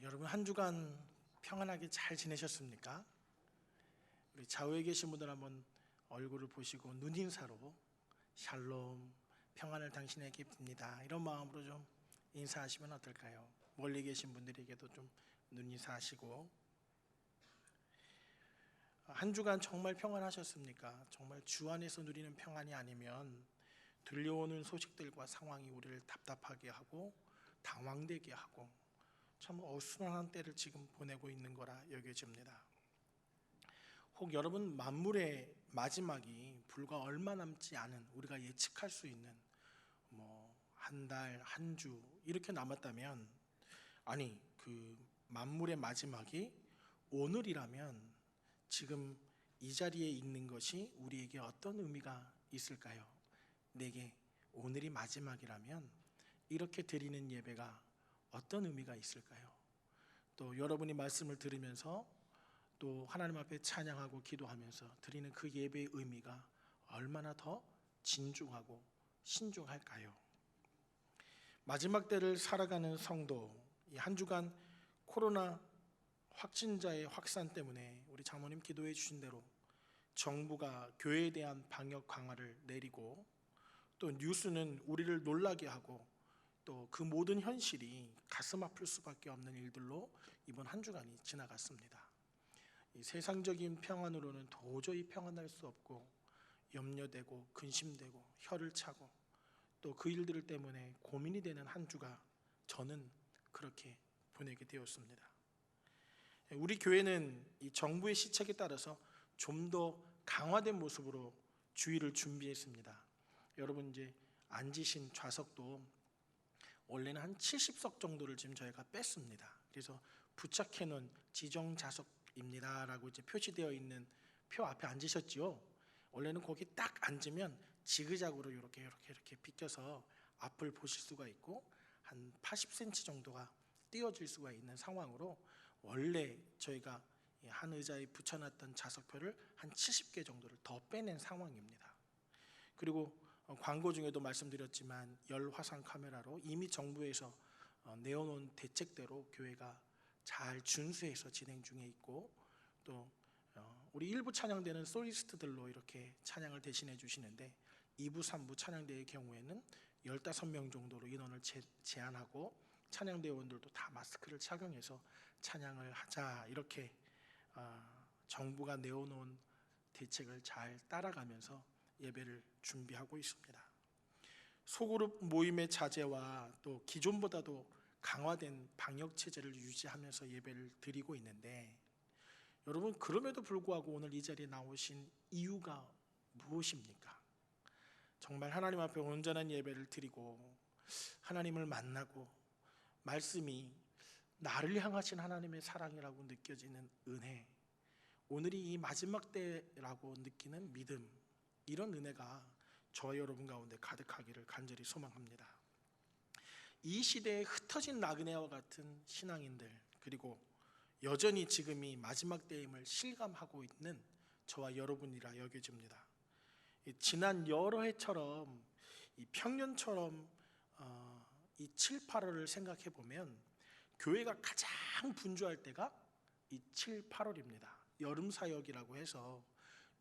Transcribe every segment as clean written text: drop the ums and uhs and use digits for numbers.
여러분 한 주간 평안하게 잘 지내셨습니까? 우리 좌우에 계신 분들 한번 얼굴을 보시고 눈인사로 샬롬, 평안을 당신에게 빕니다, 이런 마음으로 좀 인사하시면 어떨까요? 멀리 계신 분들에게도 좀 눈인사하시고. 한 주간 정말 평안하셨습니까? 정말 주 안에서 누리는 평안이 아니면 들려오는 소식들과 상황이 우리를 답답하게 하고 당황되게 하고 참 어수선한 때를 지금 보내고 있는 거라 여겨집니다. 혹 여러분, 만물의 마지막이 불과 얼마 남지 않은, 우리가 예측할 수 있는 한 달, 한 주 이렇게 남았다면, 아니 그 만물의 마지막이 오늘이라면 지금 이 자리에 있는 것이 우리에게 어떤 의미가 있을까요? 내게 오늘이 마지막이라면 이렇게 드리는 예배가 어떤 의미가 있을까요? 또 여러분이 말씀을 들으면서 또 하나님 앞에 찬양하고 기도하면서 드리는 그 예배의 의미가 얼마나 더 진중하고 신중할까요? 마지막 때를 살아가는 성도, 이 한 주간 코로나 확진자의 확산 때문에 우리 장모님 기도해 주신 대로 정부가 교회에 대한 방역 강화를 내리고, 또 뉴스는 우리를 놀라게 하고, 또 그 모든 현실이 가슴 아플 수밖에 없는 일들로 이번 한 주간이 지나갔습니다. 이 세상적인 평안으로는 도저히 평안할 수 없고 염려되고 근심되고 혀를 차고 또 그 일들 때문에 고민이 되는 한 주가 저는 그렇게 보내게 되었습니다. 우리 교회는 이 정부의 시책에 따라서 좀 더 강화된 모습으로 주일을 준비했습니다. 여러분, 이제 앉으신 좌석도 원래는 한 70석 정도를 지금 저희가 뺐습니다. 그래서 부착해놓은 지정 좌석입니다 라고 이제 표시되어 있는 표 앞에 앉으셨지요. 원래는 거기 딱 앉으면 지그작으로 이렇게 비껴서 앞을 보실 수가 있고 한 80cm 정도가 띄어질 수가 있는 상황으로 원래 저희가 한 의자에 붙여놨던 좌석표를 한 70개 정도를 더 빼낸 상황입니다. 그리고 광고 중에도 말씀드렸지만 열화상 카메라로 이미 정부에서 내어놓은 대책대로 교회가 잘 준수해서 진행 중에 있고, 또 우리 일부 찬양대는 솔리스트들로 이렇게 찬양을 대신해 주시는데 2부, 3부 찬양대의 경우에는 15명 정도로 인원을 제한하고 찬양대원들도 다 마스크를 착용해서 찬양을 하자, 이렇게 정부가 내어놓은 대책을 잘 따라가면서 예배를 준비하고 있습니다. 소그룹 모임의 자제와 또 기존보다도 강화된 방역 체제를 유지하면서 예배를 드리고 있는데, 여러분, 그럼에도 불구하고 오늘 이 자리에 나오신 이유가 무엇입니까? 정말 하나님 앞에 온전한 예배를 드리고 하나님을 만나고 말씀이 나를 향하신 하나님의 사랑이라고 느껴지는 은혜, 오늘이 이 마지막 때라고 느끼는 믿음, 이런 은혜가 저와 여러분 가운데 가득하기를 간절히 소망합니다. 이 시대에 흩어진 나그네와 같은 신앙인들, 그리고 여전히 지금이 마지막 때임을 실감하고 있는 저와 여러분이라 여겨집니다. 지난 여러 해처럼, 이 평년처럼 이 7, 8월을 생각해 보면 교회가 가장 분주할 때가 이 7, 8월입니다. 여름 사역이라고 해서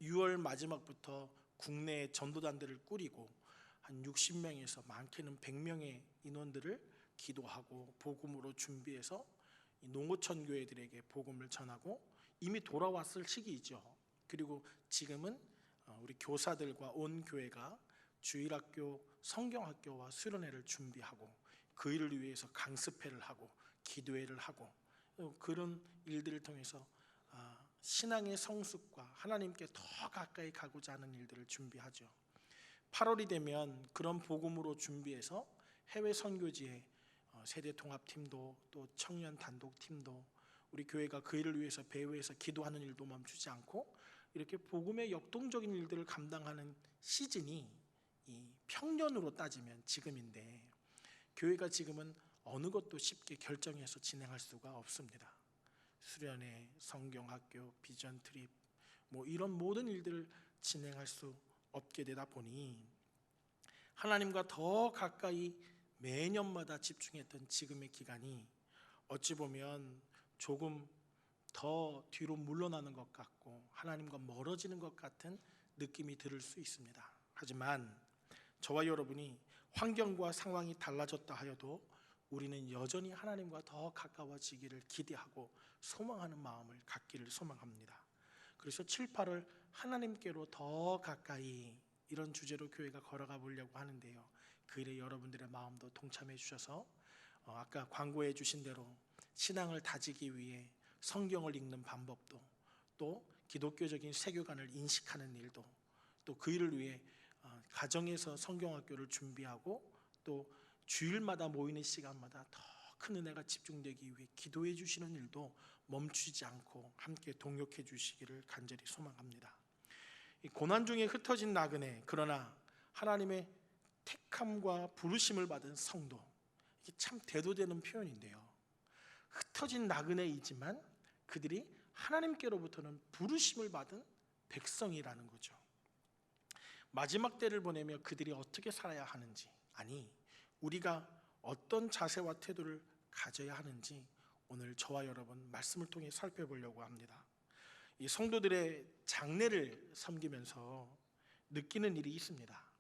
6월 마지막부터 국내 전도단들을 꾸리고 한 60명에서 많게는 100명의 인원들을 기도하고 복음으로 준비해서 농어촌 교회들에게 복음을 전하고 이미 돌아왔을 시기이죠. 그리고 지금은 우리 교사들과 온 교회가 주일학교, 성경학교와 수련회를 준비하고 그 일을 위해서 강습회를 하고 기도회를 하고 그런 일들을 통해서 신앙의 성숙과 하나님께 더 가까이 가고자 하는 일들을 준비하죠. 8월이 되면 그런 복음으로 준비해서 해외 선교지에 세대 통합팀도 또 청년 단독팀도 우리 교회가 그 일을 위해서 배후에서 기도하는 일도 멈추지 않고 이렇게 복음의 역동적인 일들을 감당하는 시즌이 이 평년으로 따지면 지금인데, 교회가 지금은 어느 것도 쉽게 결정해서 진행할 수가 없습니다. 수련회, 성경학교, 비전 트립 이런 모든 일들을 진행할 수 없게 되다 보니 하나님과 더 가까이 매년마다 집중했던 지금의 기간이 어찌 보면 조금 더 뒤로 물러나는 것 같고 하나님과 멀어지는 것 같은 느낌이 들을 수 있습니다. 하지만 저와 여러분이 환경과 상황이 달라졌다 하여도 우리는 여전히 하나님과 더 가까워지기를 기대하고 소망하는 마음을 갖기를 소망합니다. 그래서 7, 8월 하나님께로 더 가까이, 이런 주제로 교회가 걸어가 보려고 하는데요. 그 일에 여러분들의 마음도 동참해 주셔서 아까 광고해 주신 대로 신앙을 다지기 위해 성경을 읽는 방법도, 또 기독교적인 세계관을 인식하는 일도, 또 그 일을 위해 가정에서 성경학교를 준비하고 또 주일마다 모이는 시간마다 더 큰 은혜가 집중되기 위해 기도해 주시는 일도 멈추지 않고 함께 동역해 주시기를 간절히 소망합니다. 이 고난 중에 흩어진 나그네, 그러나 하나님의 택함과 부르심을 받은 성도, 이게 참 대도되는 표현인데요. 흩어진 나그네이지만 그들이 하나님께로부터는 부르심을 받은 백성이라는 거죠. 마지막 때를 보내며 그들이 어떻게 살아야 하는지, 아니 우리가 어떤 자세와 태도를 가져야 하는지 오늘 저와 여러분 말씀을 통해 살펴보려고 합니다. 이 성도들의 장례를 섬기면서 느끼는 일이 있습니다.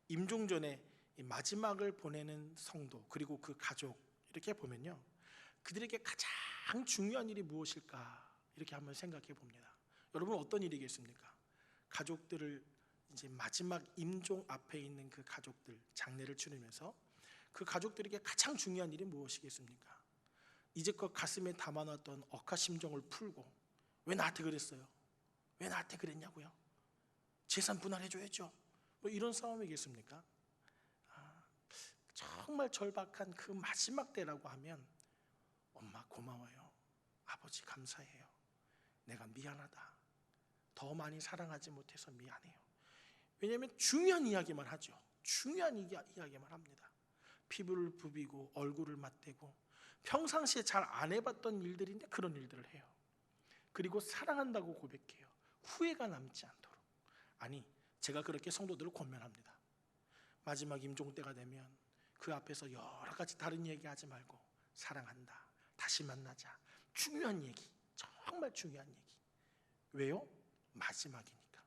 임종 전에 마지막을 보내는 성도 그리고 그 가족, 이렇게 보면요, 그들에게 가장 중요한 일이 무엇일까 이렇게 한번 생각해 봅니다. 여러분 어떤 일이겠습니까? 가족들을 이제 마지막 임종 앞에 있는 그 가족들, 장례를 치르면서 그 가족들에게 가장 중요한 일이 무엇이겠습니까? 이제껏 가슴에 담아놨던 억하심정을 풀고, 왜 나한테 그랬어요? 왜 나한테 그랬냐고요? 재산 분할해줘야죠. 뭐 이런 싸움이겠습니까? 정말 절박한 그 마지막 때라고 하면 엄마 고마워요. 아버지 감사해요. 내가 미안하다. 더 많이 사랑하지 못해서 미안해요. 왜냐하면 중요한 이야기만 하죠. 중요한 이야기만 합니다. 피부를 부비고 얼굴을 맞대고 평상시에 잘 안 해봤던 일들인데 그런 일들을 해요. 그리고 사랑한다고 고백해요. 후회가 남지 않도록. 아니, 제가 그렇게 성도들을 권면합니다. 마지막 임종 때가 되면 그 앞에서 여러 가지 다른 얘기하지 말고 사랑한다, 다시 만나자, 중요한 얘기, 정말 중요한 얘기. 왜요? 마지막이니까.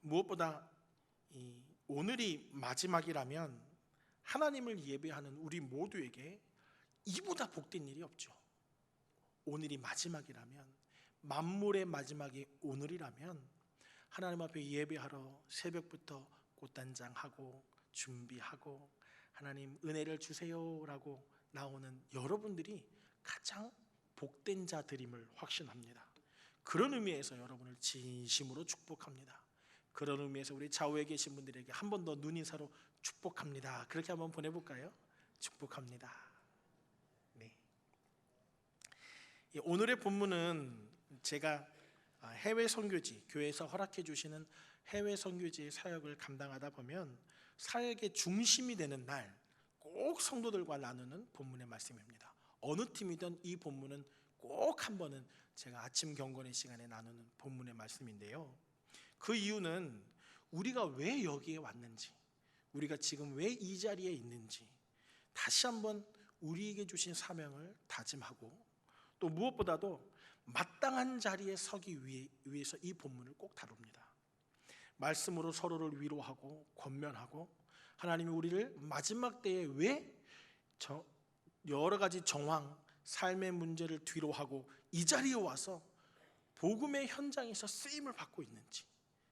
무엇보다 오늘이 마지막이라면 하나님을 예배하는 우리 모두에게 이보다 복된 일이 없죠. 오늘이 마지막이라면, 만물의 마지막이 오늘이라면 하나님 앞에 예배하러 새벽부터 꽃단장하고 준비하고 하나님 은혜를 주세요라고 나오는 여러분들이 가장 복된 자들임을 확신합니다. 그런 의미에서 여러분을 진심으로 축복합니다. 그런 의미에서 우리 좌우에 계신 분들에게 한 번 더 눈인사로 축복합니다. 그렇게 한번 보내볼까요? 축복합니다. 네. 오늘의 본문은 제가 해외 선교지, 교회에서 허락해 주시는 해외 선교지의 사역을 감당하다 보면 사역의 중심이 되는 날 꼭 성도들과 나누는 본문의 말씀입니다. 어느 팀이든 이 본문은 꼭 한 번은 제가 아침 경건의 시간에 나누는 본문의 말씀인데요. 그 이유는 우리가 왜 여기에 왔는지, 우리가 지금 왜 이 자리에 있는지 다시 한번 우리에게 주신 사명을 다짐하고, 또 무엇보다도 마땅한 자리에 서기 위해서 이 본문을 꼭 다룹니다. 말씀으로 서로를 위로하고 권면하고, 하나님이 우리를 마지막 때에 왜 여러 가지 정황, 삶의 문제를 뒤로하고 이 자리에 와서 복음의 현장에서 쓰임을 받고 있는지,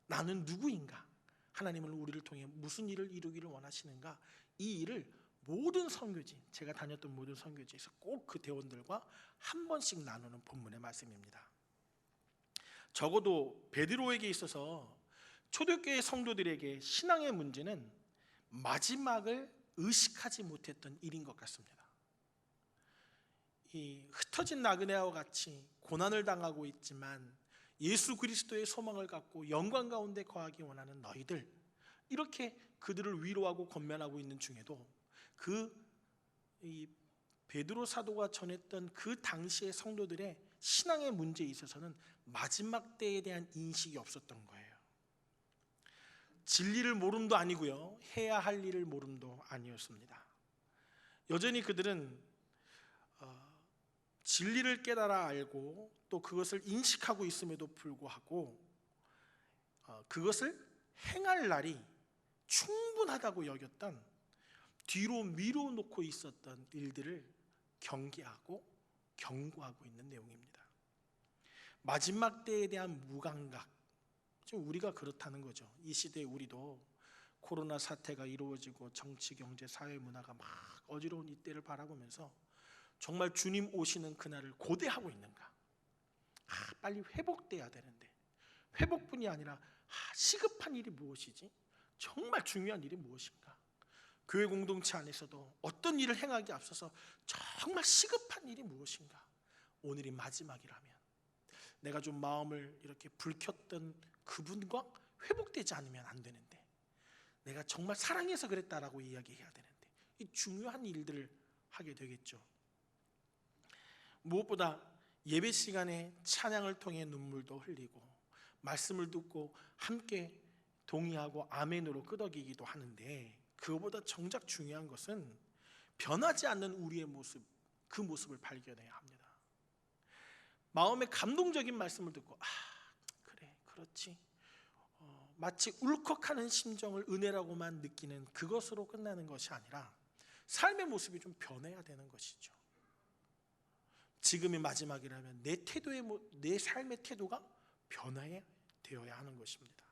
나는 누구인가, 하나님은 우리를 통해 무슨 일을 이루기를 원하시는가, 이 일을 모든 선교지, 제가 다녔던 모든 선교지에서 꼭 그 대원들과 한 번씩 나누는 본문의 말씀입니다. 적어도 베드로에게 있어서 초대교회 성도들에게 신앙의 문제는 마지막을 의식하지 못했던 일인 것 같습니다. 이 흩어진 나그네와 같이 고난을 당하고 있지만 예수 그리스도의 소망을 갖고 영광 가운데 거하기 원하는 너희들, 이렇게 그들을 위로하고 권면하고 있는 중에도 이 베드로 사도가 전했던 그 당시의 성도들의 신앙의 문제에 있어서는 마지막 때에 대한 인식이 없었던 거예요. 진리를 모름도 아니고요, 해야 할 일을 모름도 아니었습니다. 여전히 그들은 진리를 깨달아 알고 또 그것을 인식하고 있음에도 불구하고 그것을 행할 날이 충분하다고 여겼던, 뒤로 미뤄놓고 있었던 일들을 경계하고 경고하고 있는 내용입니다. 마지막 때에 대한 무감각, 지금 우리가 그렇다는 거죠. 이 시대에 우리도 코로나 사태가 이루어지고 정치, 경제, 사회, 문화가 막 어지러운 이때를 바라보면서 정말 주님 오시는 그날을 고대하고 있는가? 빨리 회복돼야 되는데, 회복뿐이 아니라 시급한 일이 무엇이지? 정말 중요한 일이 무엇인가? 교회 공동체 안에서도 어떤 일을 행하기 앞서서 정말 시급한 일이 무엇인가? 오늘이 마지막이라면 내가 좀 마음을 이렇게 불켰던 그분과 회복되지 않으면 안 되는데, 내가 정말 사랑해서 그랬다라고 이야기해야 되는데, 이 중요한 일들을 하게 되겠죠. 무엇보다 예배 시간에 찬양을 통해 눈물도 흘리고 말씀을 듣고 함께 동의하고 아멘으로 끄덕이기도 하는데, 그거보다 정작 중요한 것은 변하지 않는 우리의 모습, 그 모습을 발견해야 합니다. 마음에 감동적인 말씀을 듣고 그래, 그렇지, 마치 울컥하는 심정을 은혜라고만 느끼는 그것으로 끝나는 것이 아니라 삶의 모습이 좀 변해야 되는 것이죠. 지금이 마지막이라면 내 삶의 태도가 변화되어야 하는 것입니다.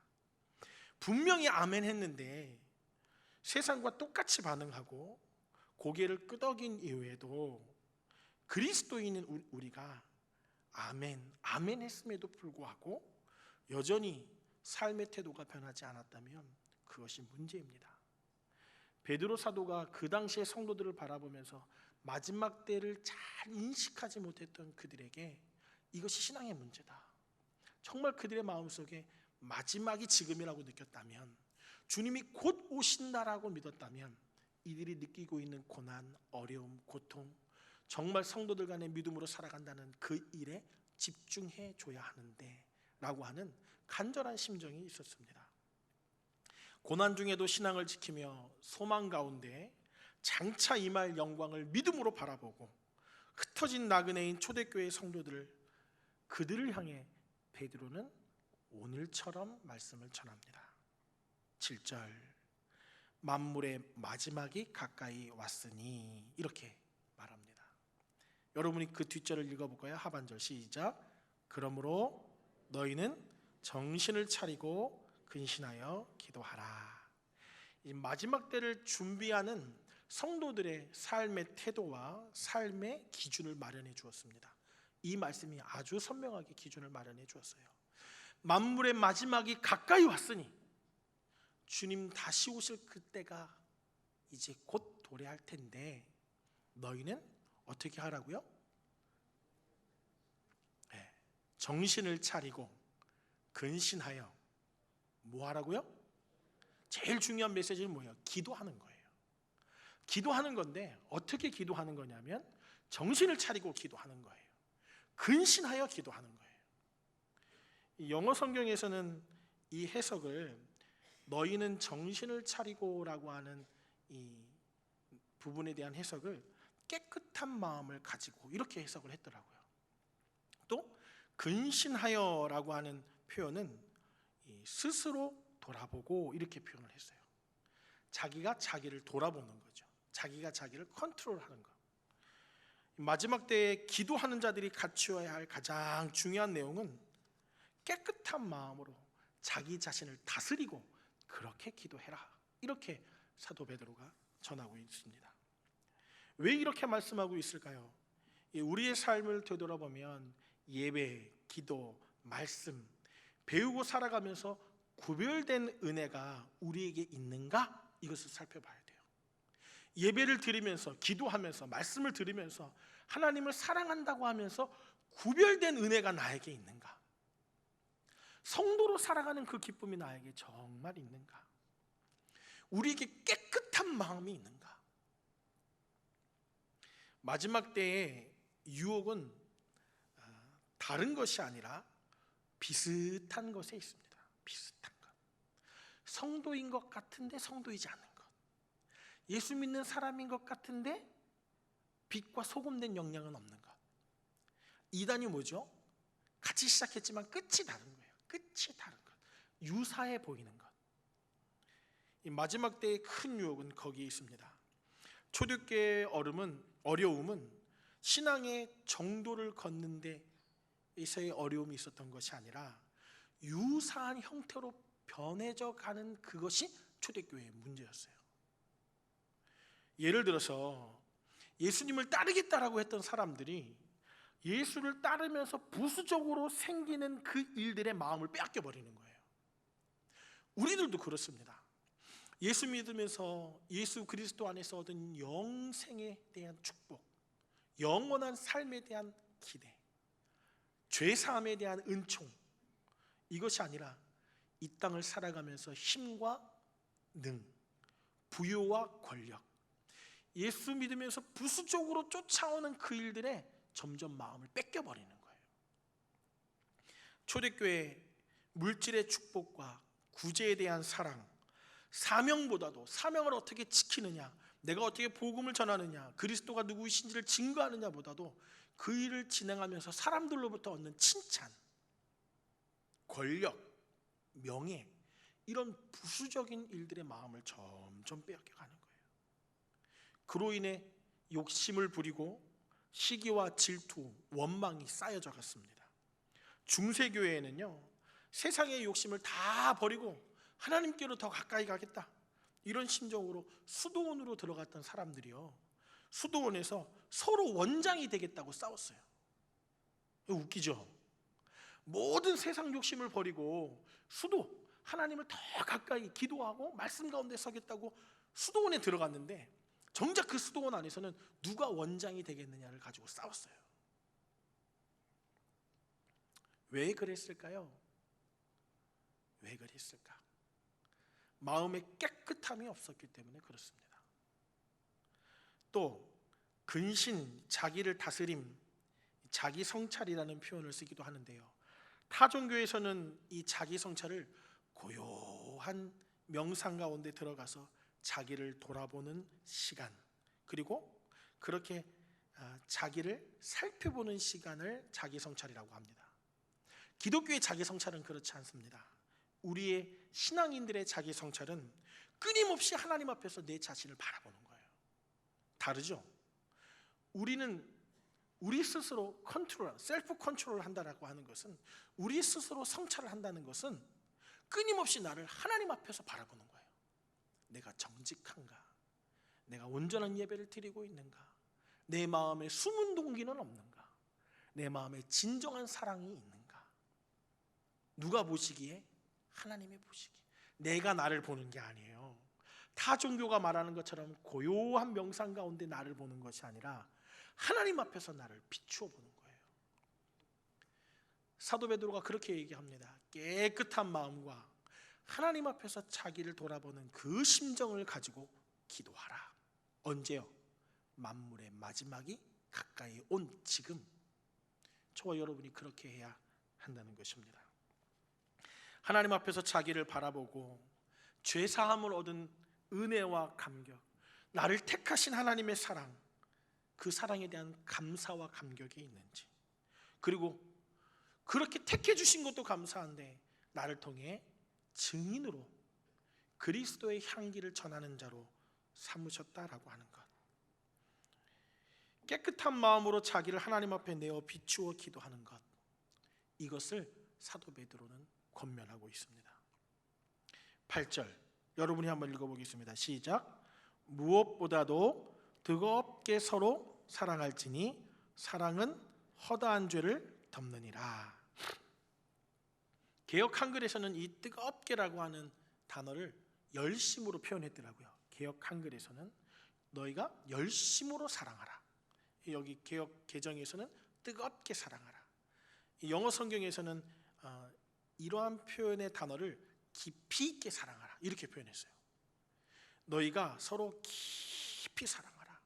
분명히 아멘 했는데 세상과 똑같이 반응하고 고개를 끄덕인 이후에도 그리스도인인 우리가 아멘 했음에도 불구하고 여전히 삶의 태도가 변하지 않았다면 그것이 문제입니다. 베드로 사도가 그 당시의 성도들을 바라보면서 마지막 때를 잘 인식하지 못했던 그들에게 이것이 신앙의 문제다, 정말 그들의 마음속에 마지막이 지금이라고 느꼈다면, 주님이 곧 오신다라고 믿었다면, 이들이 느끼고 있는 고난, 어려움, 고통, 정말 성도들 간의 믿음으로 살아간다는 그 일에 집중해 줘야 하는데 라고 하는 간절한 심정이 있었습니다. 고난 중에도 신앙을 지키며 소망 가운데 장차 임할 영광을 믿음으로 바라보고 흩어진 나그네인 초대교회 성도들을, 그들을 향해 베드로는 오늘처럼 말씀을 전합니다. 7절, 만물의 마지막이 가까이 왔으니, 이렇게 말합니다. 여러분이 그 뒷절을 읽어볼까요? 하반절 시작. 그러므로 너희는 정신을 차리고 근신하여 기도하라. 이 마지막 때를 준비하는 성도들의 삶의 태도와 삶의 기준을 마련해 주었습니다. 이 말씀이 아주 선명하게 기준을 마련해 주었어요. 만물의 마지막이 가까이 왔으니, 주님 다시 오실 그때가 이제 곧 도래할 텐데 너희는 어떻게 하라고요? 정신을 차리고 근신하여 뭐 하라고요? 제일 중요한 메시지는 뭐예요? 기도하는 거예요. 기도하는 건데 어떻게 기도하는 거냐면 정신을 차리고 기도하는 거예요. 근신하여 기도하는 거예요. 영어 성경에서는 이 해석을 너희는 정신을 차리고라고 하는 이 부분에 대한 해석을 깨끗한 마음을 가지고 이렇게 해석을 했더라고요. 또 근신하여라고 하는 표현은 스스로 돌아보고 이렇게 표현을 했어요. 자기가 자기를 돌아보는 거죠. 자기가 자기를 컨트롤하는 거. 마지막 때에 기도하는 자들이 갖추어야 할 가장 중요한 내용은 깨끗한 마음으로 자기 자신을 다스리고 그렇게 기도해라, 이렇게 사도 베드로가 전하고 있습니다. 왜 이렇게 말씀하고 있을까요? 우리의 삶을 되돌아보면 예배, 기도, 말씀 배우고 살아가면서 구별된 은혜가 우리에게 있는가? 이것을 살펴봐야 돼요. 예배를 드리면서, 기도하면서, 말씀을 들으면서 하나님을 사랑한다고 하면서 구별된 은혜가 나에게 있는가? 성도로 살아가는 그 기쁨이 나에게 정말 있는가? 우리에게 깨끗한 마음이 있는가? 마지막 때의 유혹은 다른 것이 아니라 비슷한 것에 있습니다. 비슷한 것. 성도인 것 같은데 성도이지 않은 것. 예수 믿는 사람인 것 같은데 빛과 소금된 영향은 없는 것. 이단이 뭐죠? 같이 시작했지만 끝이 다른 거예요. 끝이 다른 것. 유사해 보이는 것. 이 마지막 때의 큰 유혹은 거기에 있습니다. 초대교회의 어려움은 신앙의 정도를 걷는 데에서의 어려움이 있었던 것이 아니라 유사한 형태로 변해져 가는 그것이 초대교회의 문제였어요. 예를 들어서 예수님을 따르겠다라고 했던 사람들이 예수를 따르면서 부수적으로 생기는 그 일들의 마음을 빼앗겨 버리는 거예요. 우리들도 그렇습니다. 예수 믿으면서 예수 그리스도 안에서 얻은 영생에 대한 축복, 영원한 삶에 대한 기대, 죄사함에 대한 은총, 이것이 아니라 이 땅을 살아가면서 힘과 능, 부요와 권력, 예수 믿으면서 부수적으로 쫓아오는 그 일들에 점점 마음을 뺏겨버리는 거예요. 초대교회 물질의 축복과 구제에 대한 사랑, 사명보다도 사명을 어떻게 지키느냐, 내가 어떻게 복음을 전하느냐, 그리스도가 누구이신지를 증거하느냐보다도 그 일을 진행하면서 사람들로부터 얻는 칭찬, 권력, 명예, 이런 부수적인 일들의 마음을 점점 빼앗겨가는 거예요. 그로 인해 욕심을 부리고 시기와 질투, 원망이 쌓여져 갔습니다. 중세교회에는요, 세상의 욕심을 다 버리고 하나님께로 더 가까이 가겠다, 이런 심정으로 수도원으로 들어갔던 사람들이요, 수도원에서 서로 원장이 되겠다고 싸웠어요. 웃기죠? 모든 세상 욕심을 버리고 하나님을 더 가까이 기도하고 말씀 가운데 서겠다고 수도원에 들어갔는데, 정작 그 수도원 안에서는 누가 원장이 되겠느냐를 가지고 싸웠어요. 왜 그랬을까요? 왜 그랬을까? 마음의 깨끗함이 없었기 때문에 그렇습니다. 또 근신, 자기를 다스림, 자기 성찰이라는 표현을 쓰기도 하는데요, 타종교에서는 이 자기 성찰을 고요한 명상 가운데 들어가서 자기를 돌아보는 시간, 그리고 그렇게 자기를 살펴보는 시간을 자기 성찰이라고 합니다. 기독교의 자기 성찰은 그렇지 않습니다. 우리의 신앙인들의 자기 성찰은 끊임없이 하나님 앞에서 내 자신을 바라보는 거예요. 다르죠? 우리는 우리 스스로 셀프 컨트롤을 한다라고 하는 것은, 우리 스스로 성찰을 한다는 것은 끊임없이 나를 하나님 앞에서 바라보는 거예요. 내가 정직한가? 내가 온전한 예배를 드리고 있는가? 내 마음에 숨은 동기는 없는가? 내 마음에 진정한 사랑이 있는가? 누가 보시기에? 하나님이 보시기에. 내가 나를 보는 게 아니에요. 타 종교가 말하는 것처럼 고요한 명상 가운데 나를 보는 것이 아니라 하나님 앞에서 나를 비추어 보는 거예요. 사도 베드로가 그렇게 얘기합니다. 깨끗한 마음과 하나님 앞에서 자기를 돌아보는 그 심정을 가지고 기도하라. 언제요? 만물의 마지막이 가까이 온 지금, 저와 여러분이 그렇게 해야 한다는 것입니다. 하나님 앞에서 자기를 바라보고 죄사함을 얻은 은혜와 감격, 나를 택하신 하나님의 사랑, 그 사랑에 대한 감사와 감격이 있는지, 그리고 그렇게 택해 주신 것도 감사한데 나를 통해 증인으로 그리스도의 향기를 전하는 자로 삼으셨다라고 하는 것, 깨끗한 마음으로 자기를 하나님 앞에 내어 비추어 기도하는 것, 이것을 사도 베드로는 권면하고 있습니다. 8절 여러분이 한번 읽어보겠습니다. 시작. 무엇보다도 뜨겁게 서로 사랑할지니 사랑은 허다한 죄를 덮느니라. 개역 한글에서는 이 뜨겁게라고 하는 단어를 열심으로 표현했더라고요. 개역 한글에서는 너희가 열심으로 사랑하라. 여기 개역 개정에서는 뜨겁게 사랑하라. 영어 성경에서는 이러한 표현의 단어를 깊이 있게 사랑하라, 이렇게 표현했어요. 너희가 서로 깊이 사랑하라.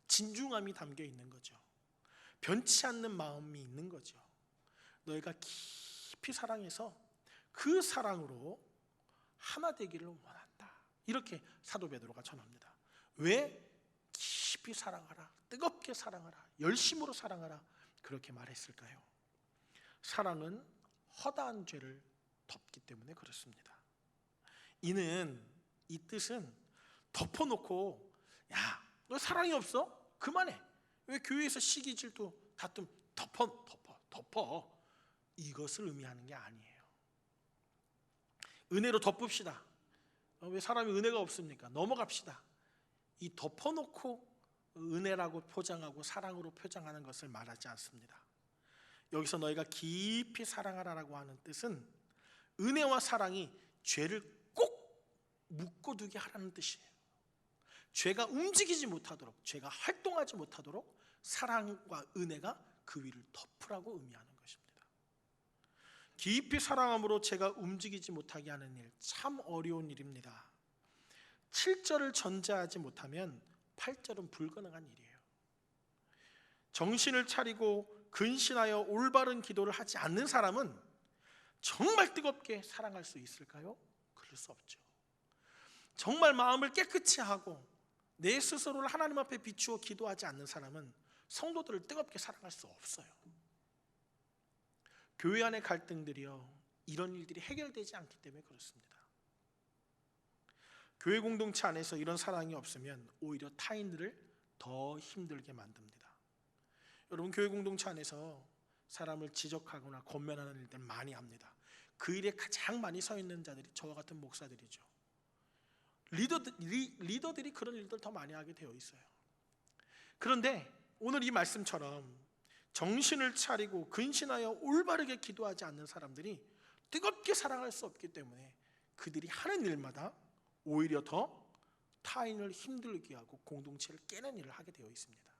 진중함이 담겨 있는 거죠. 변치 않는 마음이 있는 거죠. 너희가 깊이 사랑해서 그 사랑으로 하나 되기를 원한다, 이렇게 사도 베드로가 전합니다. 왜 깊이 사랑하라, 뜨겁게 사랑하라, 열심으로 사랑하라 그렇게 말했을까요? 사랑은 허다한 죄를 덮기 때문에 그렇습니다. 이 뜻은 덮어놓고, 야, 너 사랑이 없어? 그만해. 왜 교회에서 시기 질투 다툼 덮어 이것을 의미하는 게 아니에요. 은혜로 덮읍시다. 왜 사람이 은혜가 없습니까? 넘어갑시다. 이 덮어놓고 은혜라고 포장하고 사랑으로 표장하는 것을 말하지 않습니다. 여기서 너희가 깊이 사랑하라라고 하는 뜻은 은혜와 사랑이 죄를 꼭 묶어두게 하라는 뜻이에요. 죄가 움직이지 못하도록, 죄가 활동하지 못하도록 사랑과 은혜가 그 위를 덮으라고 의미하는 것입니다. 깊이 사랑함으로 죄가 움직이지 못하게 하는 일, 참 어려운 일입니다. 7절을 전제하지 못하면 8절은 불가능한 일이에요. 정신을 차리고 근신하여 올바른 기도를 하지 않는 사람은 정말 뜨겁게 사랑할 수 있을까요? 그럴 수 없죠. 정말 마음을 깨끗이 하고 내 스스로를 하나님 앞에 비추어 기도하지 않는 사람은 성도들을 뜨겁게 사랑할 수 없어요. 교회 안의 갈등들이요, 이런 일들이 해결되지 않기 때문에 그렇습니다. 교회 공동체 안에서 이런 사랑이 없으면 오히려 타인들을 더 힘들게 만듭니다. 여러분, 교회 공동체 안에서 사람을 지적하거나 권면하는 일들 많이 합니다. 그 일에 가장 많이 서 있는 자들이 저와 같은 목사들이죠. 리더들이 그런 일들 더 많이 하게 되어 있어요. 그런데 오늘 이 말씀처럼 정신을 차리고 근신하여 올바르게 기도하지 않는 사람들이 뜨겁게 사랑할 수 없기 때문에 그들이 하는 일마다 오히려 더 타인을 힘들게 하고 공동체를 깨는 일을 하게 되어 있습니다.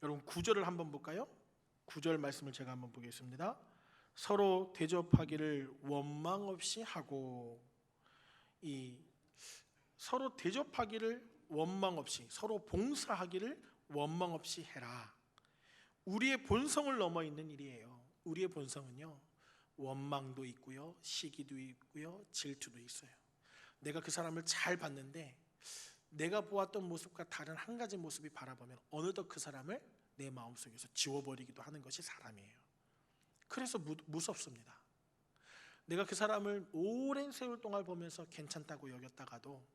여러분, 9절을 한번 볼까요? 9절 말씀을 제가 한번 보겠습니다. 서로 대접하기를 원망 없이 하고, 이 서로 대접하기를 원망 없이, 서로 봉사하기를 원망 없이 해라. 우리의 본성을 넘어 있는 일이에요. 우리의 본성은요, 원망도 있고요, 시기도 있고요, 질투도 있어요. 내가 그 사람을 잘 봤는데 내가 보았던 모습과 다른 한 가지 모습이 바라보면 어느덧 그 사람을 내 마음속에서 지워버리기도 하는 것이 사람이에요. 그래서 무섭습니다. 내가 그 사람을 오랜 세월 동안 보면서 괜찮다고 여겼다가도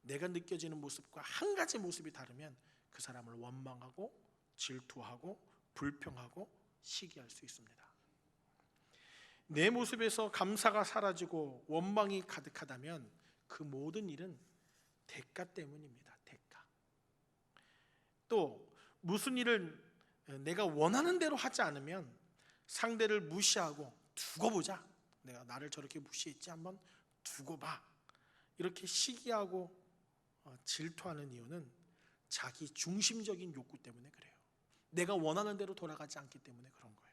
내가 느껴지는 모습과 한 가지 모습이 다르면 그 사람을 원망하고 질투하고 불평하고 시기할 수 있습니다. 내 모습에서 감사가 사라지고 원망이 가득하다면 그 모든 일은 대가 때문입니다. 대가. 또 무슨 일을 내가 원하는 대로 하지 않으면 상대를 무시하고 두고 보자, 내가 나를 저렇게 무시했지, 한번 두고 봐, 이렇게 시기하고 질투하는 이유는 자기 중심적인 욕구 때문에 그래요. 내가 원하는 대로 돌아가지 않기 때문에 그런 거예요.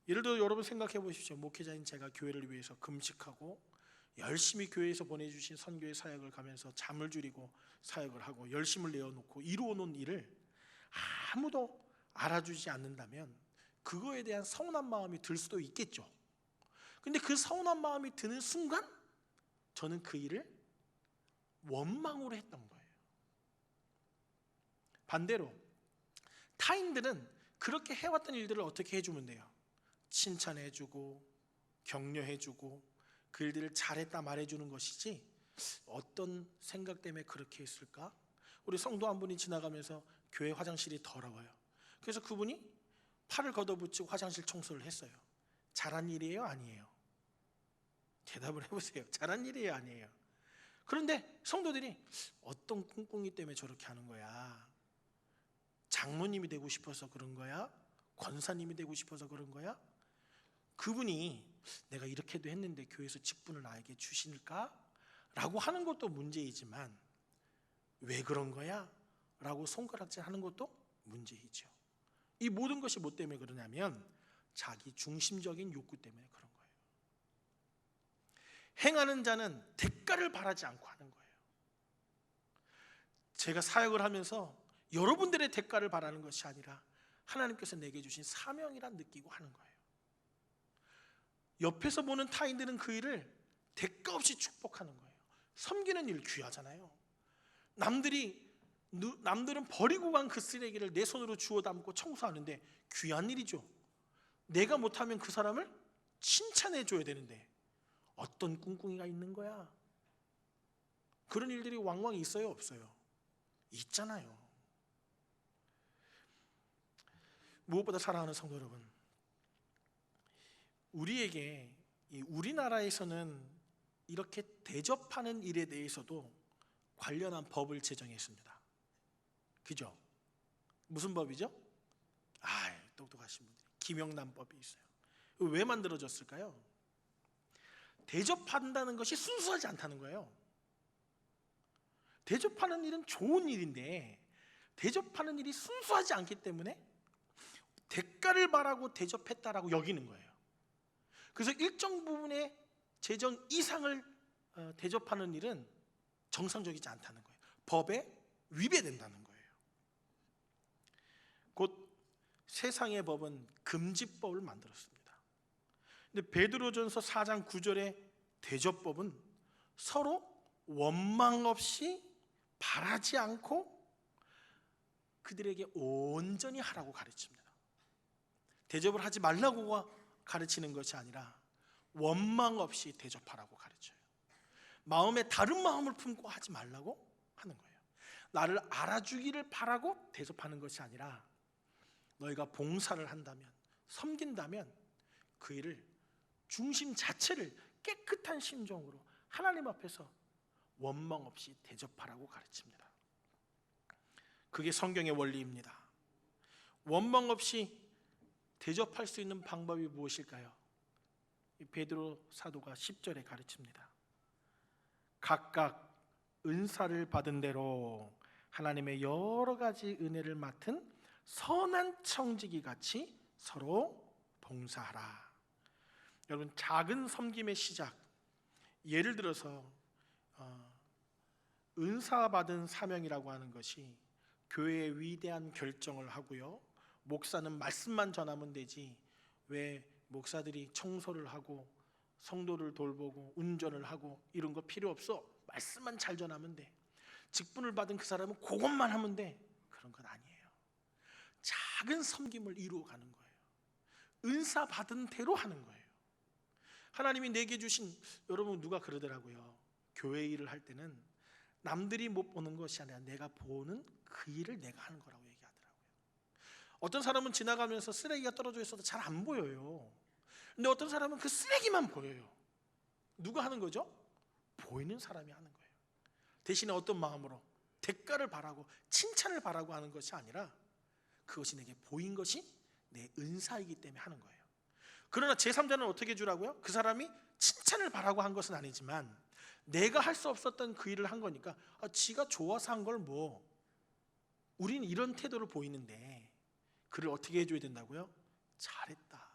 예를 들어 여러분 생각해 보십시오. 목회자인 제가 교회를 위해서 금식하고 열심히 교회에서 보내주신 선교의 사역을 가면서 잠을 줄이고 사역을 하고 열심을 내어놓고 이루어놓은 일을 아무도 알아주지 않는다면 그거에 대한 서운한 마음이 들 수도 있겠죠. 근데 그 서운한 마음이 드는 순간 저는 그 일을 원망으로 했던 거예요. 반대로 타인들은 그렇게 해왔던 일들을 어떻게 해주면 돼요? 칭찬해주고 격려해주고 그 일들을 잘했다 말해주는 것이지, 어떤 생각 때문에 그렇게 했을까? 우리 성도 한 분이 지나가면서 교회 화장실이 더러워요. 그래서 그분이 팔을 걷어붙이고 화장실 청소를 했어요. 잘한 일이에요? 아니에요? 대답을 해보세요. 잘한 일이에요? 아니에요? 그런데 성도들이 어떤 꿍꿍이 때문에 저렇게 하는 거야? 장모님이 되고 싶어서 그런 거야? 권사님이 되고 싶어서 그런 거야? 그분이 내가 이렇게도 했는데 교회에서 직분을 나에게 주실까? 라고 하는 것도 문제이지만 왜 그런 거야? 라고 손가락질 하는 것도 문제이죠. 이 모든 것이 뭐 때문에 그러냐면 자기 중심적인 욕구 때문에 그런 거예요. 행하는 자는 대가를 바라지 않고 하는 거예요. 제가 사역을 하면서 여러분들의 대가를 바라는 것이 아니라 하나님께서 내게 주신 사명이란 느끼고 하는 거예요. 옆에서 보는 타인들은 그 일을 대가 없이 축복하는 거예요. 섬기는 일 귀하잖아요. 남들은 버리고 간 그 쓰레기를 내 손으로 주워 담고 청소하는데 귀한 일이죠. 내가 못하면 그 사람을 칭찬해 줘야 되는데 어떤 꿍꿍이가 있는 거야? 그런 일들이 왕왕 있어요, 없어요? 있잖아요. 무엇보다 사랑하는 성도 여러분, 우리에게 우리나라에서는 이렇게 대접하는 일에 대해서도 관련한 법을 제정했습니다. 그죠? 무슨 법이죠? 똑똑하신 분들, 김영란법이 있어요. 왜 만들어졌을까요? 대접한다는 것이 순수하지 않다는 거예요. 대접하는 일은 좋은 일인데 대접하는 일이 순수하지 않기 때문에 대가를 바라고 대접했다라고 여기는 거예요. 그래서 일정 부분의 재정 이상을 대접하는 일은 정상적이지 않다는 거예요. 법에 위배된다는 거예요. 곧 세상의 법은 금지법을 만들었습니다. 근데 베드로전서 4장 9절의 대접법은 서로 원망 없이 바라지 않고 그들에게 온전히 하라고 가르칩니다. 대접을 하지 말라고 가르치는 것이 아니라 원망 없이 대접하라고 가르쳐요. 마음에 다른 마음을 품고 하지 말라고 하는 거예요. 나를 알아주기를 바라고 대접하는 것이 아니라 너희가 봉사를 한다면, 섬긴다면 그 일을 중심 자체를 깨끗한 심정으로 하나님 앞에서 원망 없이 대접하라고 가르칩니다. 그게 성경의 원리입니다. 원망 없이 대접할 수 있는 방법이 무엇일까요? 베드로 사도가 10절에 가르칩니다. 각각 은사를 받은 대로 하나님의 여러 가지 은혜를 맡은 선한 청지기 같이 서로 봉사하라. 여러분, 작은 섬김의 시작, 예를 들어서 은사 받은 사명이라고 하는 것이 교회의 위대한 결정을 하고요, 목사는 말씀만 전하면 되지 왜 목사들이 청소를 하고 성도를 돌보고 운전을 하고 이런 거 필요 없어, 말씀만 잘 전하면 돼, 직분을 받은 그 사람은 그것만 하면 돼, 그런 건 아니에요. 작은 섬김을 이루어가는 거예요. 은사 받은 대로 하는 거예요. 하나님이 내게 주신, 여러분 누가 그러더라고요, 교회 일을 할 때는 남들이 못 보는 것이 아니라 내가 보는 그 일을 내가 하는 거라고 얘기하더라고요. 어떤 사람은 지나가면서 쓰레기가 떨어져 있어도 잘 안 보여요. 근데 어떤 사람은 그 쓰레기만 보여요. 누가 하는 거죠? 보이는 사람이 하는 거예요. 대신에 어떤 마음으로? 대가를 바라고 칭찬을 바라고 하는 것이 아니라 그것이 내게 보인 것이 내 은사이기 때문에 하는 거예요. 그러나 제3자는 어떻게 주라고요? 그 사람이 칭찬을 바라고 한 것은 아니지만 내가 할 수 없었던 그 일을 한 거니까 지가 좋아서 한 걸 뭐, 우리는 이런 태도를 보이는데 그를 어떻게 해줘야 된다고요? 잘했다,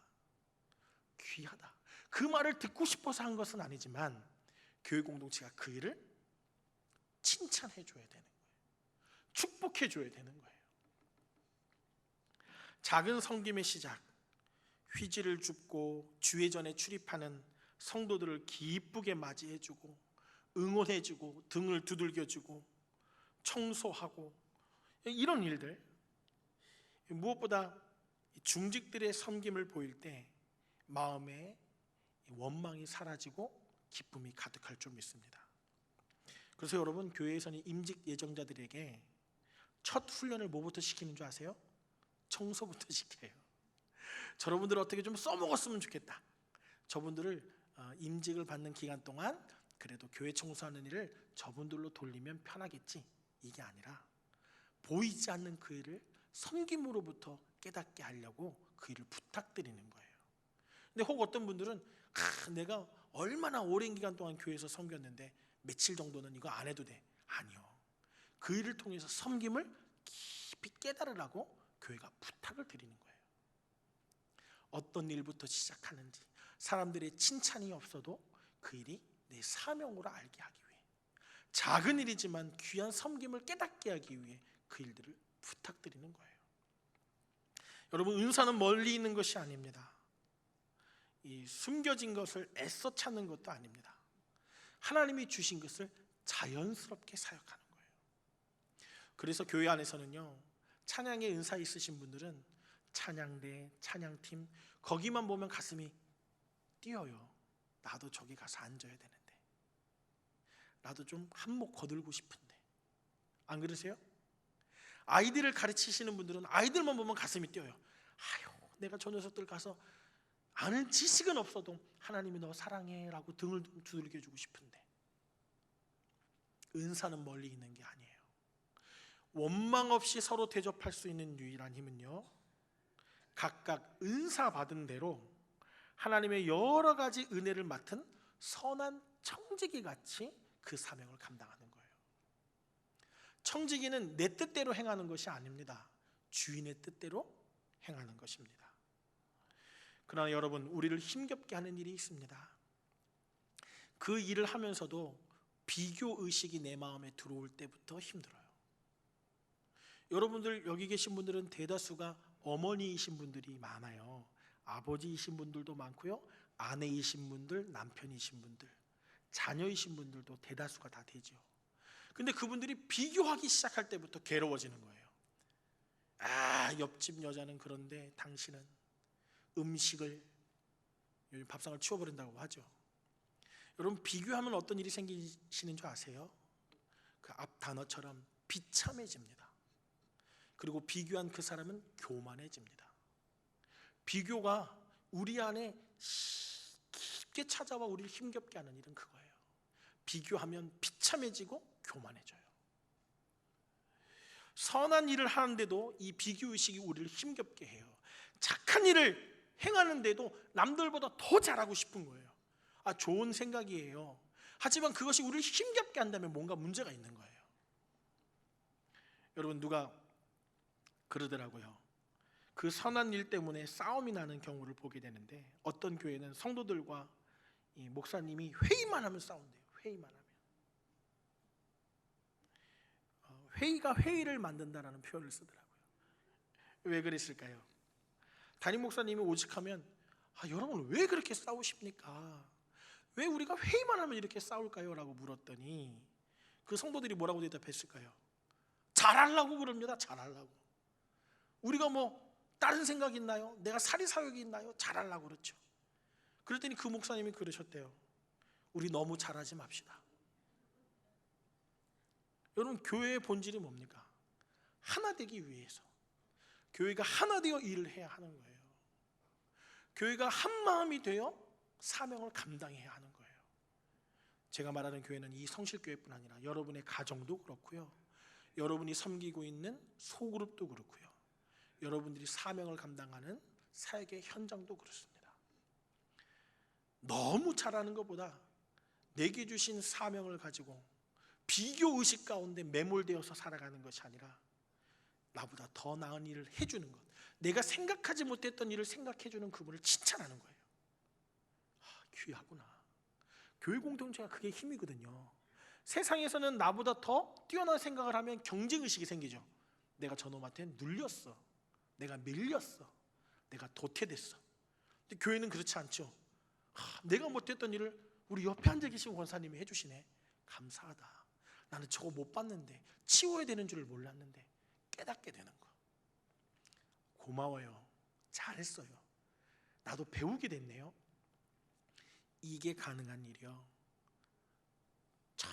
귀하다, 그 말을 듣고 싶어서 한 것은 아니지만 교회 공동체가 그 일을 칭찬해 줘야 되는 거예요. 축복해 줘야 되는 거예요. 작은 섬김의 시작, 휘지를 줍고 주회전에 출입하는 성도들을 기쁘게 맞이해주고 응원해주고 등을 두들겨주고 청소하고 이런 일들, 무엇보다 중직들의 섬김을 보일 때 마음에 원망이 사라지고 기쁨이 가득할 줄 믿습니다. 그래서 여러분, 교회에서는 임직 예정자들에게 첫 훈련을 뭐부터 시키는 줄 아세요? 청소부터 시켜요. 저러분들을 어떻게 좀 써먹었으면 좋겠다, 저분들을 임직을 받는 기간 동안 그래도 교회 청소하는 일을 저분들로 돌리면 편하겠지, 이게 아니라 보이지 않는 그 일을 섬김으로부터 깨닫게 하려고 그 일을 부탁드리는 거예요. 근데 혹 어떤 분들은 내가 얼마나 오랜 기간 동안 교회에서 섬겼는데 며칠 정도는 이거 안 해도 돼. 아니요, 그 일을 통해서 섬김을 깊이 깨달으라고 교회가 부탁을 드리는 거예요. 어떤 일부터 시작하는지, 사람들의 칭찬이 없어도 그 일이 내 사명으로 알게 하기 위해, 작은 일이지만 귀한 섬김을 깨닫게 하기 위해 그 일들을 부탁드리는 거예요. 여러분, 은사는 멀리 있는 것이 아닙니다. 이 숨겨진 것을 애써 찾는 것도 아닙니다. 하나님이 주신 것을 자연스럽게 사역하는 거예요. 그래서 교회 안에서는요, 찬양의 은사 있으신 분들은 찬양대, 찬양팀 거기만 보면 가슴이 뛰어요. 나도 저기 가서 앉아야 되는데, 나도 좀 한몫 거들고 싶은데. 안 그러세요? 아이들을 가르치시는 분들은 아이들만 보면 가슴이 뛰어요. 아유, 내가 저 녀석들 가서 아는 지식은 없어도 하나님이 너 사랑해 라고 등을 두들겨주고 싶은데, 은사는 멀리 있는 게 아니에요. 원망 없이 서로 대접할 수 있는 유일한 힘은요, 각각 은사 받은 대로 하나님의 여러 가지 은혜를 맡은 선한 청지기 같이 그 사명을 감당하는 거예요. 청지기는 내 뜻대로 행하는 것이 아닙니다. 주인의 뜻대로 행하는 것입니다. 그러나 여러분, 우리를 힘겹게 하는 일이 있습니다. 그 일을 하면서도 비교 의식이 내 마음에 들어올 때부터 힘들어요. 여러분들 여기 계신 분들은 대다수가 어머니이신 분들이 많아요. 아버지이신 분들도 많고요, 아내이신 분들, 남편이신 분들, 자녀이신 분들도 대다수가 다 되죠. 근데 그분들이 비교하기 시작할 때부터 괴로워지는 거예요. 아, 옆집 여자는 그런데 당신은 음식을, 요즘 밥상을 치워버린다고 하죠. 여러분, 비교하면 어떤 일이 생기시는 줄 아세요? 그 앞 단어처럼 비참해집니다. 그리고 비교한 그 사람은 교만해집니다. 비교가 우리 안에 깊게 찾아와 우리를 힘겹게 하는 일은 그거예요. 비교하면 비참해지고 교만해져요. 선한 일을 하는데도 이 비교의식이 우리를 힘겹게 해요. 착한 일을 행하는데도 남들보다 더 잘하고 싶은 거예요. 아, 좋은 생각이에요. 하지만 그것이 우리를 힘겹게 한다면 뭔가 문제가 있는 거예요. 여러분, 누가 그러더라고요. 그 선한 일 때문에 싸움이 나는 경우를 보게 되는데, 어떤 교회는 성도들과 이 목사님이 회의만 하면 싸운대요. 회의만 하면. 회의가 회의를 만든다라는 표현을 쓰더라고요. 왜 그랬을까요? 담임 목사님이 오직하면, 아, 여러분 왜 그렇게 싸우십니까? 왜 우리가 회의만 하면 이렇게 싸울까요? 라고 물었더니 그 성도들이 뭐라고 대답했을까요? 잘하려고 그럽니다. 잘하려고. 우리가 뭐 다른 생각 있나요? 내가 사리사욕이 있나요? 잘하려고 그렇죠. 그랬더니 그 목사님이 그러셨대요. 우리 너무 잘하지 맙시다. 여러분, 교회의 본질이 뭡니까? 하나 되기 위해서 교회가 하나 되어 일을 해야 하는 거예요. 교회가 한 마음이 되어 사명을 감당해야 하는 거예요. 제가 말하는 교회는 이 성실교회뿐 아니라 여러분의 가정도 그렇고요, 여러분이 섬기고 있는 소그룹도 그렇고요, 여러분들이 사명을 감당하는 사역의 현장도 그렇습니다. 너무 잘하는 것보다 내게 주신 사명을 가지고 비교의식 가운데 매몰되어서 살아가는 것이 아니라 나보다 더 나은 일을 해주는 것, 내가 생각하지 못했던 일을 생각해주는 그분을 칭찬하는 거예요. 아, 귀하구나. 교회 공동체가 그게 힘이거든요. 세상에서는 나보다 더 뛰어난 생각을 하면 경쟁의식이 생기죠. 내가 저놈한테 눌렸어, 내가 밀렸어, 내가 도태됐어. 근데 교회는 그렇지 않죠. 내가 못했던 일을 우리 옆에 앉아 계신 권사님이 해주시네. 감사하다. 나는 저거 못 봤는데, 치워야 되는 줄을 몰랐는데 깨닫게 되는 거. 고마워요. 잘했어요. 나도 배우게 됐네요. 이게 가능한 일이요, 첫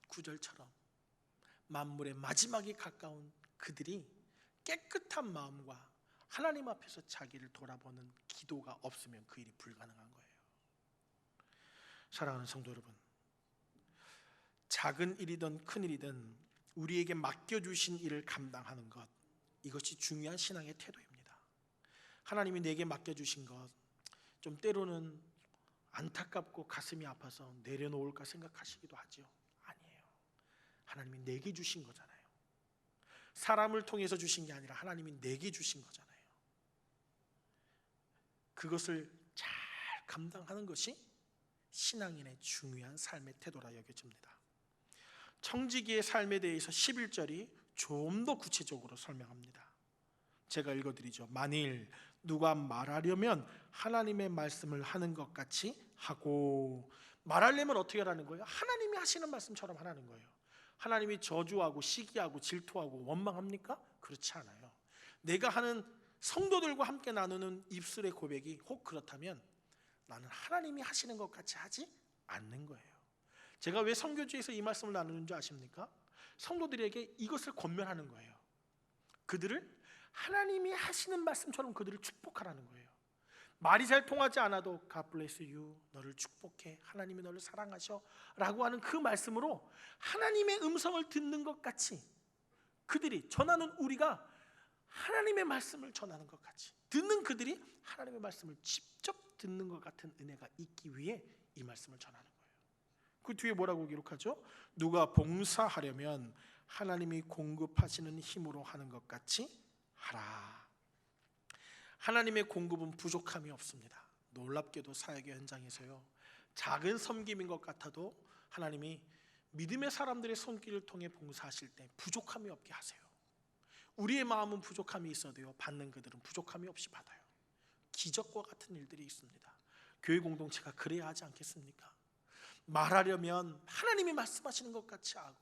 구절처럼 만물의 마지막에 가까운 그들이 깨끗한 마음과 하나님 앞에서 자기를 돌아보는 기도가 없으면 그 일이 불가능한 거예요. 사랑하는 성도 여러분, 작은 일이든 큰 일이든 우리에게 맡겨주신 일을 감당하는 것, 이것이 중요한 신앙의 태도입니다. 하나님이 내게 맡겨주신 것, 좀 때로는 안타깝고 가슴이 아파서 내려놓을까 생각하시기도 하죠. 아니에요. 하나님이 내게 주신 거잖아요. 사람을 통해서 주신 게 아니라 하나님이 내게 주신 거잖아요. 그것을 잘 감당하는 것이 신앙인의 중요한 삶의 태도라 여겨집니다. 청지기의 삶에 대해서 11절이 좀 더 구체적으로 설명합니다. 제가 읽어드리죠. 만일 누가 말하려면 하나님의 말씀을 하는 것 같이 하고, 말하려면 어떻게 하라는 거예요? 하나님이 하시는 말씀처럼 하라는 거예요. 하나님이 저주하고 시기하고 질투하고 원망합니까? 그렇지 않아요. 내가 하는 성도들과 함께 나누는 입술의 고백이 혹 그렇다면 나는 하나님이 하시는 것 같이 하지 않는 거예요. 제가 왜 선교지에서 이 말씀을 나누는 줄 아십니까? 성도들에게 이것을 권면하는 거예요. 그들을 하나님이 하시는 말씀처럼 그들을 축복하라는 거예요. 말이 잘 통하지 않아도 God bless you, 너를 축복해, 하나님이 너를 사랑하셔 라고 하는 그 말씀으로 하나님의 음성을 듣는 것 같이 그들이 전하는 우리가 하나님의 말씀을 전하는 것 같이 듣는 그들이 하나님의 말씀을 직접 듣는 것 같은 은혜가 있기 위해 이 말씀을 전하는 거예요. 그 뒤에 뭐라고 기록하죠? 누가 봉사하려면 하나님이 공급하시는 힘으로 하는 것 같이 하라. 하나님의 공급은 부족함이 없습니다. 놀랍게도 사역의 현장에서요, 작은 섬김인 것 같아도 하나님이 믿음의 사람들의 손길을 통해 봉사하실 때 부족함이 없게 하세요. 우리의 마음은 부족함이 있어도요, 받는 그들은 부족함이 없이 받아요. 기적과 같은 일들이 있습니다. 교회 공동체가 그래야 하지 않겠습니까? 말하려면 하나님이 말씀하시는 것 같이 하고,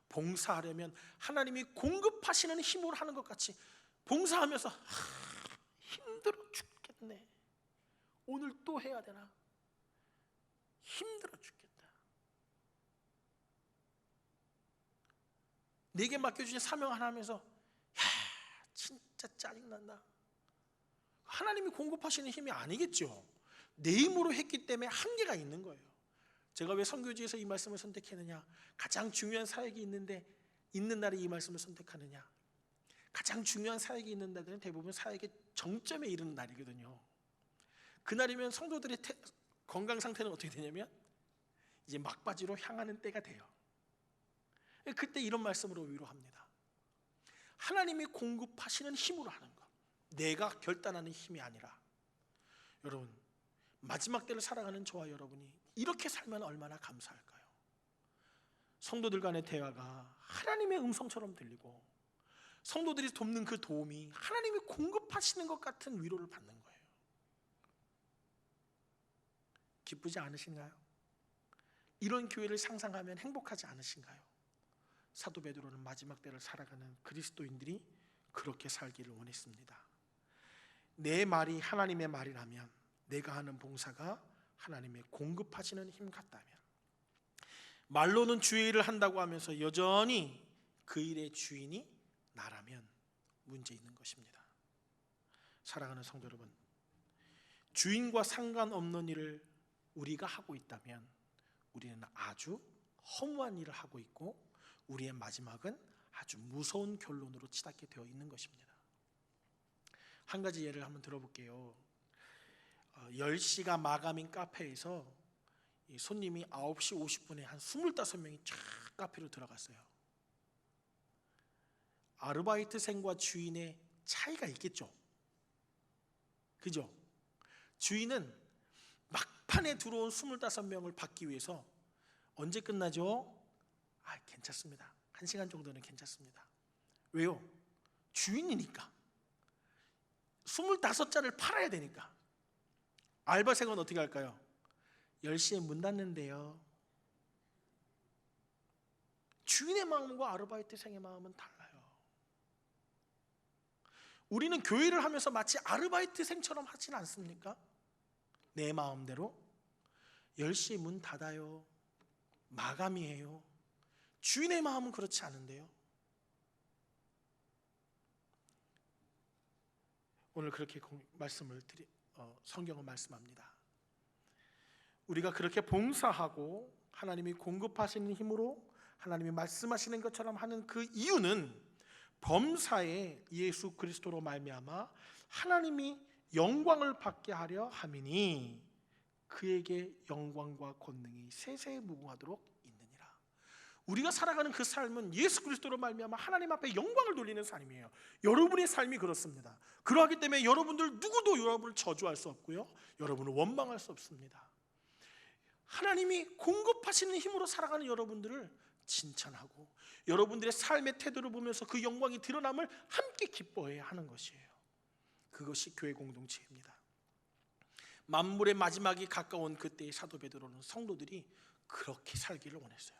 봉사하려면 하나님이 공급하시는 힘으로 하는 것 같이 봉사하면서 힘들어 죽겠네, 오늘 또 해야 되나, 힘들어 죽겠다, 내게 맡겨주신 사명 하나 하면서 야 진짜 짜증난다. 하나님이 공급하시는 힘이 아니겠죠. 내 힘으로 했기 때문에 한계가 있는 거예요. 제가 왜 선교지에서 이 말씀을 선택했느냐, 가장 중요한 사역이 있는 날에 이 말씀을 선택하느냐, 가장 중요한 사역이 있는 날들은 대부분 사역의 정점에 이르는 날이거든요. 그날이면 성도들의 건강 상태는 어떻게 되냐면 이제 막바지로 향하는 때가 돼요. 그때 이런 말씀으로 위로합니다. 하나님이 공급하시는 힘으로 하는 것, 내가 결단하는 힘이 아니라. 여러분, 마지막 때를 살아가는 저와 여러분이 이렇게 살면 얼마나 감사할까요? 성도들 간의 대화가 하나님의 음성처럼 들리고, 성도들이 돕는 그 도움이 하나님이 공급하시는 것 같은 위로를 받는 거예요. 기쁘지 않으신가요? 이런 교회를 상상하면 행복하지 않으신가요? 사도 베드로는 마지막 때를 살아가는 그리스도인들이 그렇게 살기를 원했습니다. 내 말이 하나님의 말이라면, 내가 하는 봉사가 하나님의 공급하시는 힘 같다면, 말로는 주의 일을 한다고 하면서 여전히 그 일의 주인이 나라면 문제 있는 것입니다. 사랑하는 성도 여러분, 주인과 상관없는 일을 우리가 하고 있다면 우리는 아주 허무한 일을 하고 있고, 우리의 마지막은 아주 무서운 결론으로 치닫게 되어 있는 것입니다. 한 가지 예를 한번 들어볼게요. 10시가 마감인 카페에서 손님이 9시 50분에 한 25명이 쫙 카페로 들어갔어요. 아르바이트생과 주인의 차이가 있겠죠. 그죠? 주인은 막판에 들어온 25명을 받기 위해서 언제 끝나죠? 괜찮습니다. 1시간 정도는 괜찮습니다. 왜요? 주인이니까. 25잔을 팔아야 되니까. 알바생은 어떻게 할까요? 10시에 문 닫는데요. 주인의 마음과 아르바이트생의 마음은 달라요. 우리는 교회를 하면서 마치 아르바이트생처럼 하진 않습니까? 내 마음대로 10시에 문 닫아요, 마감이에요. 주인의 마음은 그렇지 않은데요. 오늘 그렇게 성경은 말씀합니다. 우리가 그렇게 봉사하고 하나님이 공급하시는 힘으로 하나님이 말씀하시는 것처럼 하는 그 이유는 범사에 예수 그리스도로 말미암아 하나님이 영광을 받게 하려 함이니 그에게 영광과 권능이 세세에 무궁하도록 있느니라. 우리가 살아가는 그 삶은 예수 그리스도로 말미암아 하나님 앞에 영광을 돌리는 삶이에요. 여러분의 삶이 그렇습니다. 그러하기 때문에 여러분들 누구도 여러분을 저주할 수 없고요, 여러분을 원망할 수 없습니다. 하나님이 공급하시는 힘으로 살아가는 여러분들을 칭찬하고 여러분들의 삶의 태도를 보면서 그 영광이 드러남을 함께 기뻐해야 하는 것이에요. 그것이 교회 공동체입니다. 만물의 마지막이 가까운 그때의 사도 베드로는 성도들이 그렇게 살기를 원했어요.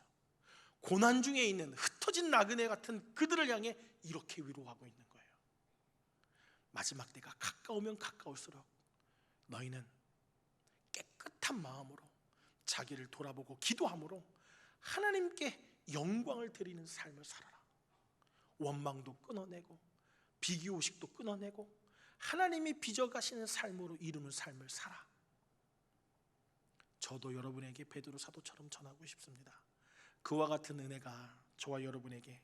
고난 중에 있는 흩어진 나그네 같은 그들을 향해 이렇게 위로하고 있는 거예요. 마지막 때가 가까우면 가까울수록 너희는 깨끗한 마음으로 자기를 돌아보고 기도함으로 하나님께 영광을 드리는 삶을 살아라. 원망도 끊어내고 비교의식도 끊어내고 하나님이 빚어가시는 삶으로 이루는 삶을 살아. 저도 여러분에게 베드로 사도처럼 전하고 싶습니다. 그와 같은 은혜가 저와 여러분에게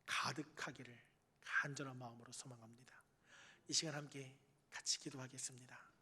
가득하기를 간절한 마음으로 소망합니다. 이 시간 함께 같이 기도하겠습니다.